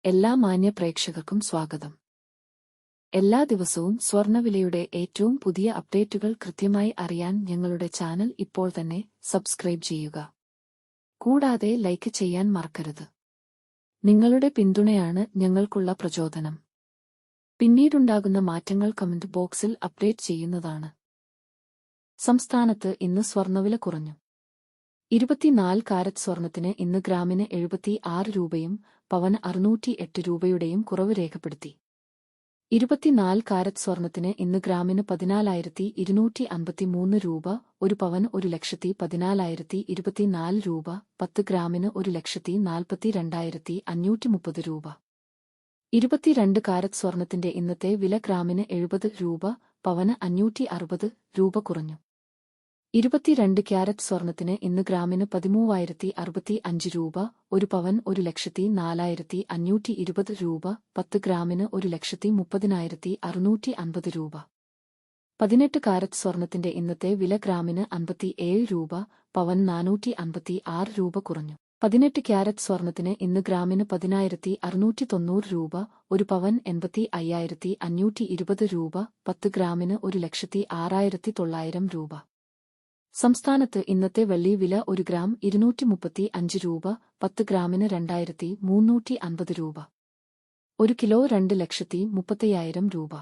എല്ലാ മാന്യ പ്രേക്ഷകർക്കും സ്വാഗതം. എല്ലാ ദിവസവും സ്വർണ്ണവിലയുടെ ഏറ്റവും പുതിയ അപ്ഡേറ്റുകൾ കൃത്യമായി അറിയാൻ ഞങ്ങളുടെ ചാനൽ ഇപ്പോൾ തന്നെ സബ്സ്ക്രൈബ് ചെയ്യുക. കൂടാതെ ലൈക്ക് ചെയ്യാൻ മറക്കരുത്. നിങ്ങളുടെ പിന്തുണയാണ് ഞങ്ങൾക്കുള്ള പ്രചോദനം. പിന്നീടുണ്ടാകുന്ന മാറ്റങ്ങൾ കമന്റ് ബോക്സിൽ അപ്ഡേറ്റ് ചെയ്യുന്നതാണ്. സംസ്ഥാനത്ത് ഇന്ന് സ്വർണ്ണവില കുറഞ്ഞു. 24 കാരറ്റ് സ്വർണത്തിന് ഇന്ന് ഗ്രാമിന് 76 രൂപയും പവന് 608 രൂപയുടെയും കുറവ് രേഖപ്പെടുത്തി. 24 കാരറ്റ് സ്വർണത്തിന് ഇന്ന് ഗ്രാമിന് 14,253 രൂപ, ഒരു പവന് 1,14,024 രൂപ, 10 ഗ്രാമിന് 1,42,530 രൂപ. 22 കാരറ്റ് സ്വർണത്തിന്റെ ഇന്നത്തെ വില ഗ്രാമിന് 70 രൂപ, പവന് 560 രൂപ കുറഞ്ഞു. 22 ക്യാരറ്റ് സ്വർണത്തിന് ഇന്ന് ഗ്രാമിന് 13,065 രൂപ, ഒരു പവൻ 1,04,520 രൂപ, 10 ഗ്രാമിന് 1,30,650 രൂപ. 18 കാരറ്റ് സ്വർണത്തിന്റെ ഇന്നത്തെ വില ഗ്രാമിന് 57 രൂപ, പവൻ 456 രൂപ കുറഞ്ഞു. 18 ക്യാരറ്റ് സ്വർണത്തിന് ഇന്ന് ഗ്രാമിന് 10,690 രൂപ, ഒരു പവൻ 85,520 രൂപ, 10 ഗ്രാമിന് 1,06,900 രൂപ. സംസ്ഥാനത്ത് ഇന്നത്തെ വെള്ളി വില 1 ഗ്രാം 235 രൂപ, 10 ഗ്രാമിന് 2,350 രൂപ. 1 കിലോ 2,35,000 രൂപ.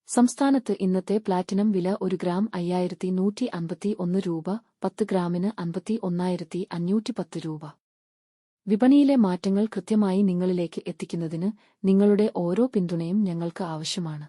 സംസ്ഥാനത്ത് ഇന്നത്തെ പ്ലാറ്റിനം വില 1 ഗ്രാം 5,151 രൂപ, 10 ഗ്രാമിന് 51,510 രൂപ. വിപണിയിലെ മാറ്റങ്ങൾ കൃത്യമായി നിങ്ങളിലേക്ക് എത്തിക്കുന്നതിന് നിങ്ങളുടെ ഓരോ പിന്തുണയും ഞങ്ങൾക്ക് ആവശ്യമാണ്.